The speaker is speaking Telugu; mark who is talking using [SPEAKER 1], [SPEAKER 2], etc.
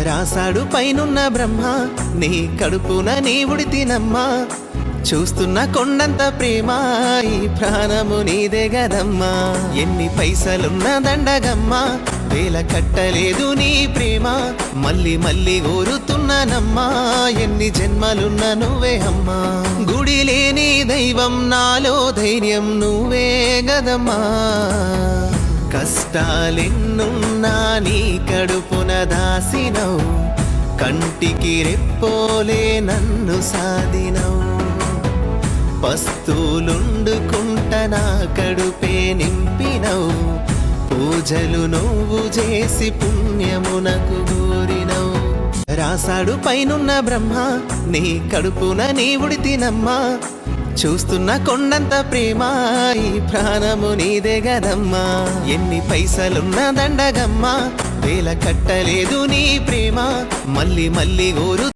[SPEAKER 1] రాసాడు పైనున్న బ్రహ్మ, నీ కడుపున నీ ఉడితినమ్మా. చూస్తున్న కొండంత ప్రేమ, ఈ ప్రాణము నీదే గదమ్మా. ఎన్ని పైసలున్న దండగమ్మా, వేల కట్టలేదు నీ ప్రేమ. మళ్ళీ మళ్ళీ కోరుతున్నానమ్మా, ఎన్ని జన్మలున్న నువ్వే అమ్మా. గుడి లేని దైవం నాలో ధైర్యం నువ్వే గదమ్మా. కష్టాలెన్నున్నా నీ కడుపున దాసినవు, కంటికి రెప్పోలే నన్ను సాధినవు. పస్తులుండుకుంట నా కడుపే నింపినవు, పూజలు నువ్వు చేసి పుణ్యమునకు గోరినవు. రాసాడు పైనున్న బ్రహ్మ, నీ కడుపున నీ ఉడితినమ్మా. చూస్తున్న కొండంత ప్రేమ, ఈ ప్రాణము నీదే గదమ్మా. ఎన్ని పైసలున్న దండగమ్మా, వేల కట్టలేదు నీ ప్రేమ. మళ్ళీ మళ్ళీ కోరు